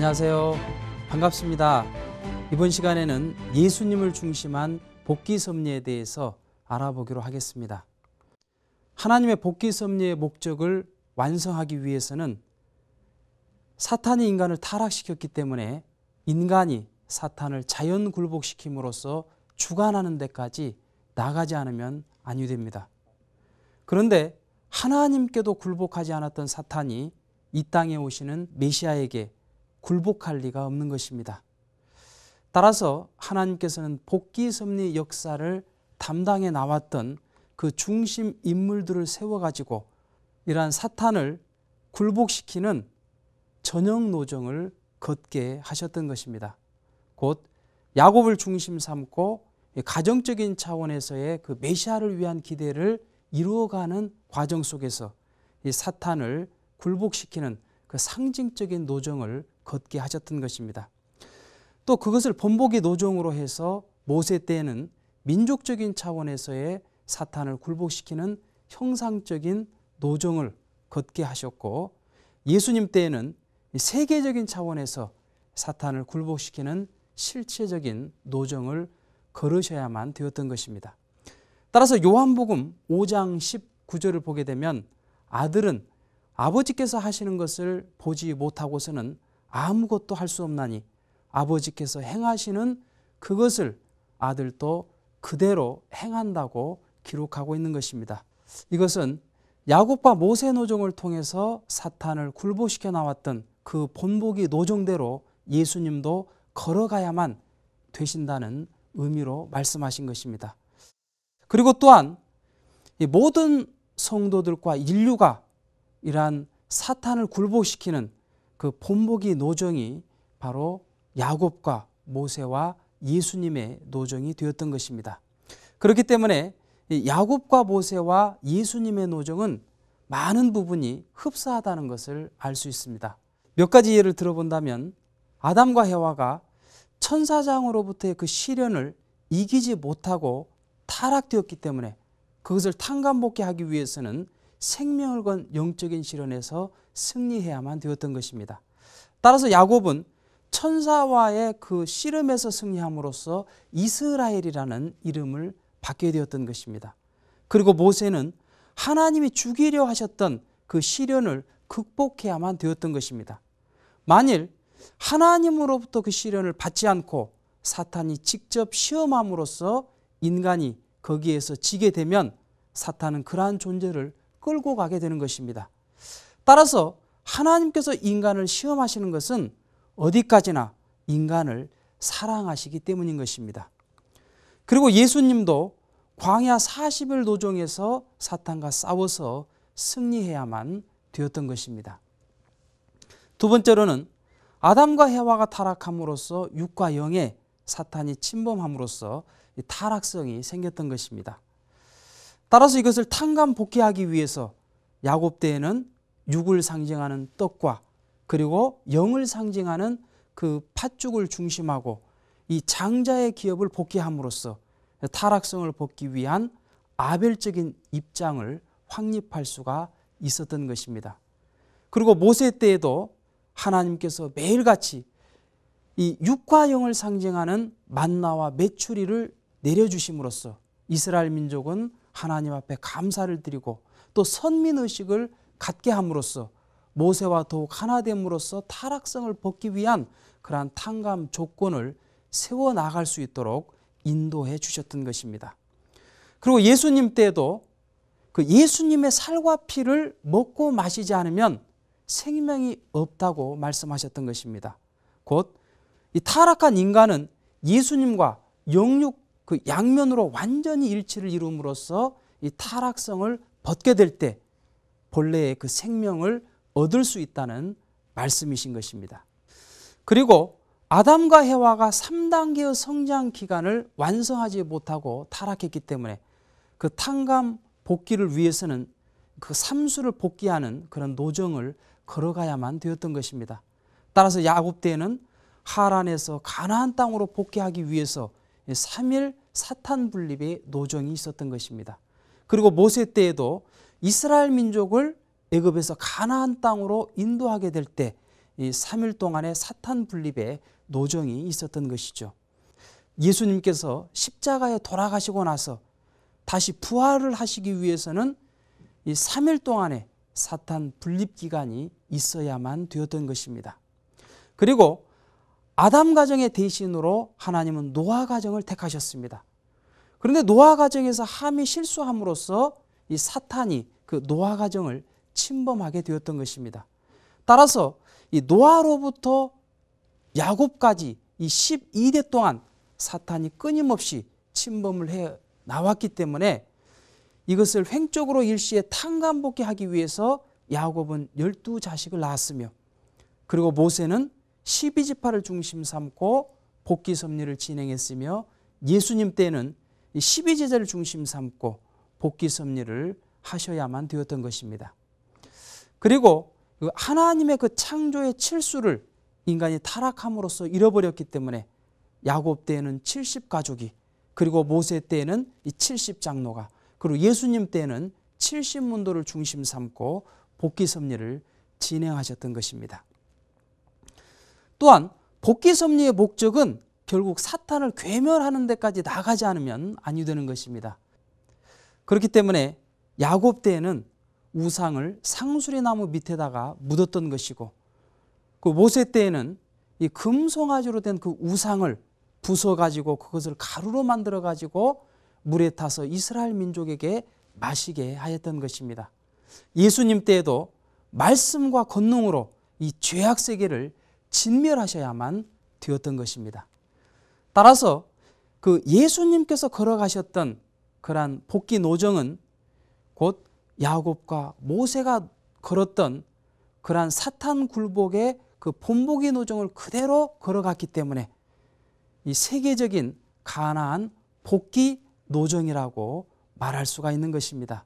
안녕하세요. 반갑습니다. 이번 시간에는 예수님을 중심한 복귀 섭리에 대해서 알아보기로 하겠습니다. 하나님의 복귀 섭리의 목적을 완성하기 위해서는 사탄이 인간을 타락시켰기 때문에 인간이 사탄을 자연 굴복시킴으로써 주관하는 데까지 나가지 않으면 아니 됩니다. 그런데 하나님께도 굴복하지 않았던 사탄이 이 땅에 오시는 메시아에게 굴복할 리가 없는 것입니다. 따라서 하나님께서는 복귀 섭리 역사를 담당해 나왔던 그 중심 인물들을 세워가지고 이러한 사탄을 굴복시키는 전형 노정을 걷게 하셨던 것입니다. 곧 야곱을 중심 삼고 가정적인 차원에서의 그 메시아를 위한 기대를 이루어가는 과정 속에서 이 사탄을 굴복시키는 그 상징적인 노정을 걷게 하셨던 것입니다. 또 그것을 본보기 노정으로 해서 모세 때에는 민족적인 차원에서의 사탄을 굴복시키는 형상적인 노정을 걷게 하셨고, 예수님 때에는 세계적인 차원에서 사탄을 굴복시키는 실체적인 노정을 걸으셔야만 되었던 것입니다. 따라서 요한복음 5장 19절을 보게 되면 아들은 아버지께서 하시는 것을 보지 못하고서는 아무것도 할 수 없나니 아버지께서 행하시는 그것을 아들도 그대로 행한다고 기록하고 있는 것입니다. 이것은 야곱과 모세 노정을 통해서 사탄을 굴복시켜 나왔던 그 본보기 노정대로 예수님도 걸어가야만 되신다는 의미로 말씀하신 것입니다. 그리고 또한 이 모든 성도들과 인류가 이러한 사탄을 굴복시키는 그 본보기 노정이 바로 야곱과 모세와 예수님의 노정이 되었던 것입니다. 그렇기 때문에 야곱과 모세와 예수님의 노정은 많은 부분이 흡사하다는 것을 알 수 있습니다. 몇 가지 예를 들어본다면 아담과 해와가 천사장으로부터의 그 시련을 이기지 못하고 타락되었기 때문에 그것을 탕감복귀하기 위해서는 생명을 건 영적인 시련에서 승리해야만 되었던 것입니다. 따라서 야곱은 천사와의 그 씨름에서 승리함으로써 이스라엘이라는 이름을 받게 되었던 것입니다. 그리고 모세는 하나님이 죽이려 하셨던 그 시련을 극복해야만 되었던 것입니다. 만일 하나님으로부터 그 시련을 받지 않고 사탄이 직접 시험함으로써 인간이 거기에서 지게 되면 사탄은 그러한 존재를 끌고 가게 되는 것입니다. 따라서 하나님께서 인간을 시험하시는 것은 어디까지나 인간을 사랑하시기 때문인 것입니다. 그리고 예수님도 광야 40일 노정에서 사탄과 싸워서 승리해야만 되었던 것입니다. 두 번째로는 아담과 해와가 타락함으로써 육과 영에 사탄이 침범함으로써 타락성이 생겼던 것입니다. 따라서 이것을 탕감복귀하기 위해서 야곱 때에는 육을 상징하는 떡과 그리고 영을 상징하는 그 팥죽을 중심하고 이 장자의 기업을 복귀함으로써 타락성을 벗기 위한 아벨적인 입장을 확립할 수가 있었던 것입니다. 그리고 모세 때에도 하나님께서 매일같이 이 육과 영을 상징하는 만나와 메추리를 내려주심으로써 이스라엘 민족은 하나님 앞에 감사를 드리고 또 선민의식을 갖게 함으로써 모세와 더욱 하나됨으로써 타락성을 벗기 위한 그러한 탕감 조건을 세워나갈 수 있도록 인도해 주셨던 것입니다. 그리고 예수님 때에도 그 예수님의 살과 피를 먹고 마시지 않으면 생명이 없다고 말씀하셨던 것입니다. 곧 이 타락한 인간은 예수님과 영육 그 양면으로 완전히 일치를 이룸으로써 이 타락성을 벗게 될 때 본래의 그 생명을 얻을 수 있다는 말씀이신 것입니다. 그리고 아담과 해와가 3단계의 성장 기간을 완성하지 못하고 타락했기 때문에 그 탕감 복귀를 위해서는 그 삼수를 복귀하는 그런 노정을 걸어가야만 되었던 것입니다. 따라서 야곱 때에는 하란에서 가나안 땅으로 복귀하기 위해서 3일 사탄 분립의 노정이 있었던 것입니다. 그리고 모세 때에도 이스라엘 민족을 애굽에서 가나안 땅으로 인도하게 될 때 이 3일 동안의 사탄 분립의 노정이 있었던 것이죠. 예수님께서 십자가에 돌아가시고 나서 다시 부활을 하시기 위해서는 이 3일 동안의 사탄 분립 기간이 있어야만 되었던 것입니다. 그리고 아담 가정의 대신으로 하나님은 노아 가정을 택하셨습니다. 그런데 노아 가정에서 함이 실수함으로써 이 사탄이 그 노아 가정을 침범하게 되었던 것입니다. 따라서 이 노아로부터 야곱까지 이 12대 동안 사탄이 끊임없이 침범을 해 나왔기 때문에 이것을 횡적으로 일시에 탕감복귀하기 위해서 야곱은 12자식을 낳았으며, 그리고 모세는 12지파를 중심 삼고 복귀 섭리를 진행했으며, 예수님 때는 12제자를 중심 삼고 복귀 섭리를 하셔야만 되었던 것입니다. 그리고 하나님의 그 창조의 칠수를 인간이 타락함으로써 잃어버렸기 때문에 야곱 때에는 70가족이, 그리고 모세 때에는 이 70장로가, 그리고 예수님 때에는 70문도를 중심 삼고 복귀 섭리를 진행하셨던 것입니다. 또한 복귀 섭리의 목적은 결국 사탄을 괴멸하는 데까지 나가지 않으면 아니 되는 것입니다. 그렇기 때문에 야곱 때에는 우상을 상수리나무 밑에다가 묻었던 것이고, 그 모세 때에는 이 금송아지로 된 그 우상을 부숴가지고 그것을 가루로 만들어가지고 물에 타서 이스라엘 민족에게 마시게 하였던 것입니다. 예수님 때에도 말씀과 권능으로 이 죄악 세계를 진멸하셔야만 되었던 것입니다. 따라서 그 예수님께서 걸어가셨던 그러한 복귀 노정은 곧 야곱과 모세가 걸었던 그러한 사탄 굴복의 그 본보기 노정을 그대로 걸어갔기 때문에 이 세계적인 가나안 복귀 노정이라고 말할 수가 있는 것입니다.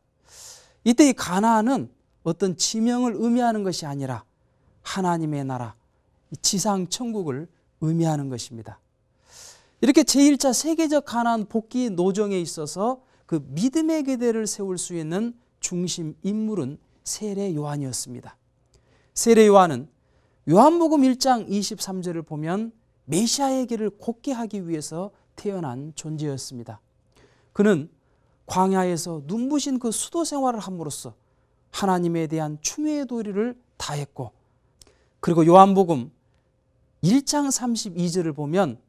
이때 이 가나안은 어떤 지명을 의미하는 것이 아니라 하나님의 나라, 지상 천국을 의미하는 것입니다. 이렇게 제1차 세계적 가나안 복귀 노정에 있어서 그 믿음의 기대를 세울 수 있는 중심 인물은 세례 요한이었습니다. 세례 요한은 요한복음 1장 23절을 보면 메시아의 길을 곧게 하기 위해서 태어난 존재였습니다. 그는 광야에서 눈부신 그 수도 생활을 함으로써 하나님에 대한 충의의 도리를 다했고, 그리고 요한복음 1장 32절을 보면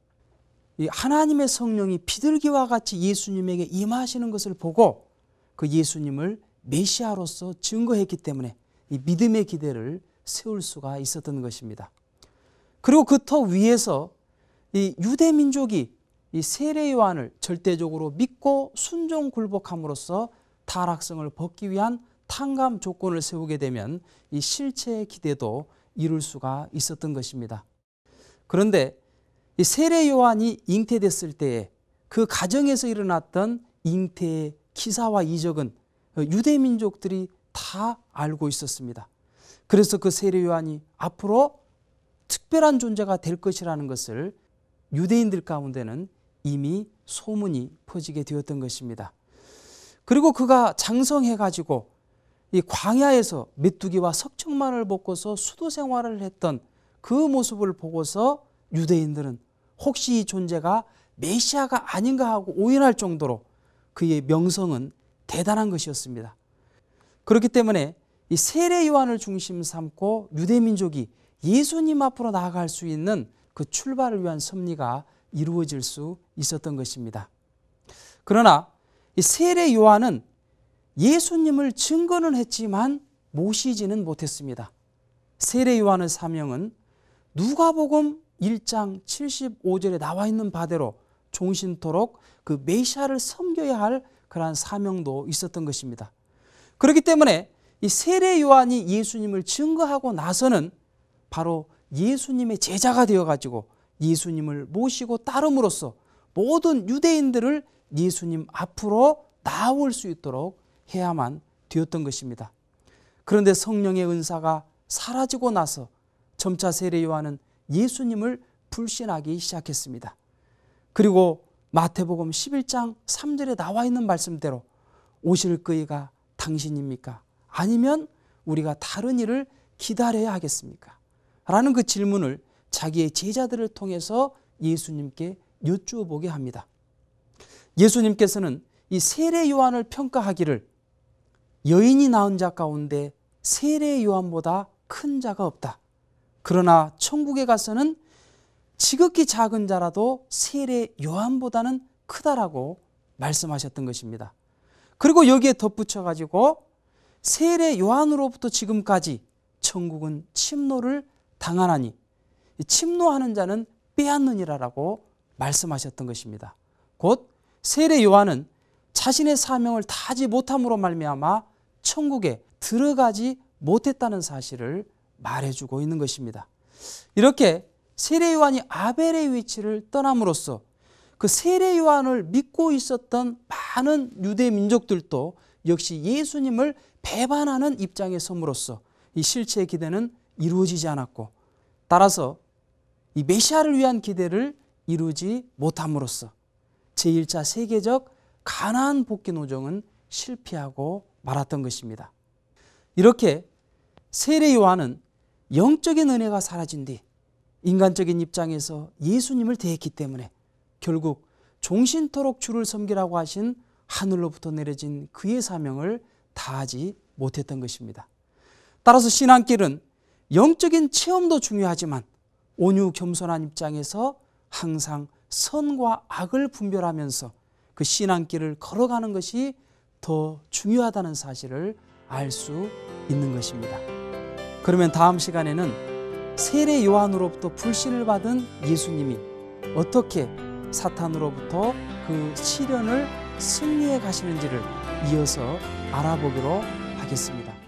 이 하나님의 성령이 비둘기와 같이 예수님에게 임하시는 것을 보고 그 예수님을 메시아로서 증거했기 때문에 이 믿음의 기대를 세울 수가 있었던 것입니다. 그리고 그 터 위에서 이 유대 민족이 이 세례 요한을 절대적으로 믿고 순종 굴복함으로써 타락성을 벗기 위한 탕감 조건을 세우게 되면 이 실체의 기대도 이룰 수가 있었던 것입니다. 그런데 이 세례 요한이 잉태됐을 때에 그 가정에서 일어났던 잉태의 기사와 이적은 유대 민족들이 다 알고 있었습니다. 그래서 그 세례 요한이 앞으로 특별한 존재가 될 것이라는 것을 유대인들 가운데는 이미 소문이 퍼지게 되었던 것입니다. 그리고 그가 장성해가지고 이 광야에서 메뚜기와 석청만을 먹고서 수도 생활을 했던 그 모습을 보고서 유대인들은 혹시 이 존재가 메시아가 아닌가 하고 오인할 정도로 그의 명성은 대단한 것이었습니다. 그렇기 때문에 이 세례 요한을 중심 삼고 유대 민족이 예수님 앞으로 나아갈 수 있는 그 출발을 위한 섭리가 이루어질 수 있었던 것입니다. 그러나 이 세례 요한은 예수님을 증거는 했지만 모시지는 못했습니다. 세례 요한의 사명은 누가복음 1장 75절에 나와 있는 바대로 종신토록 그 메시아를 섬겨야 할 그러한 사명도 있었던 것입니다. 그렇기 때문에 이 세례 요한이 예수님을 증거하고 나서는 바로 예수님의 제자가 되어가지고 예수님을 모시고 따름으로써 모든 유대인들을 예수님 앞으로 나올 수 있도록 해야만 되었던 것입니다. 그런데 성령의 은사가 사라지고 나서 점차 세례 요한은 예수님을 불신하기 시작했습니다. 그리고 마태복음 11장 3절에 나와 있는 말씀대로 오실 그이가 당신입니까? 아니면 우리가 다른 일을 기다려야 하겠습니까? 라는 그 질문을 자기의 제자들을 통해서 예수님께 여쭈어 보게 합니다. 예수님께서는 이 세례 요한을 평가하기를 여인이 낳은 자 가운데 세례 요한보다 큰 자가 없다. 그러나 천국에 가서는 지극히 작은 자라도 세례 요한보다는 크다라고 말씀하셨던 것입니다. 그리고 여기에 덧붙여 가지고 세례 요한으로부터 지금까지 천국은 침노를 당하나니 침노하는 자는 빼앗느니라라고 말씀하셨던 것입니다. 곧 세례 요한은 자신의 사명을 다하지 못함으로 말미암아 천국에 들어가지 못했다는 사실을 말해주고 있는 것입니다. 이렇게 세례 요한이 아벨의 위치를 떠남으로써 그 세례 요한을 믿고 있었던 많은 유대 민족들도 역시 예수님을 배반하는 입장에 섬으로써 이 실체의 기대는 이루어지지 않았고, 따라서 이 메시아를 위한 기대를 이루지 못함으로써 제1차 세계적 가나안 복귀 노정은 실패하고 말았던 것입니다. 이렇게 세례 요한은 영적인 은혜가 사라진 뒤 인간적인 입장에서 예수님을 대했기 때문에 결국 종신토록 주를 섬기라고 하신 하늘로부터 내려진 그의 사명을 다하지 못했던 것입니다. 따라서 신앙길은 영적인 체험도 중요하지만 온유 겸손한 입장에서 항상 선과 악을 분별하면서 그 신앙길을 걸어가는 것이 더 중요하다는 사실을 알 수 있는 것입니다. 그러면 다음 시간에는 세례 요한으로부터 불신을 받은 예수님이 어떻게 사탄으로부터 그 시련을 승리해 가시는지를 이어서 알아보기로 하겠습니다.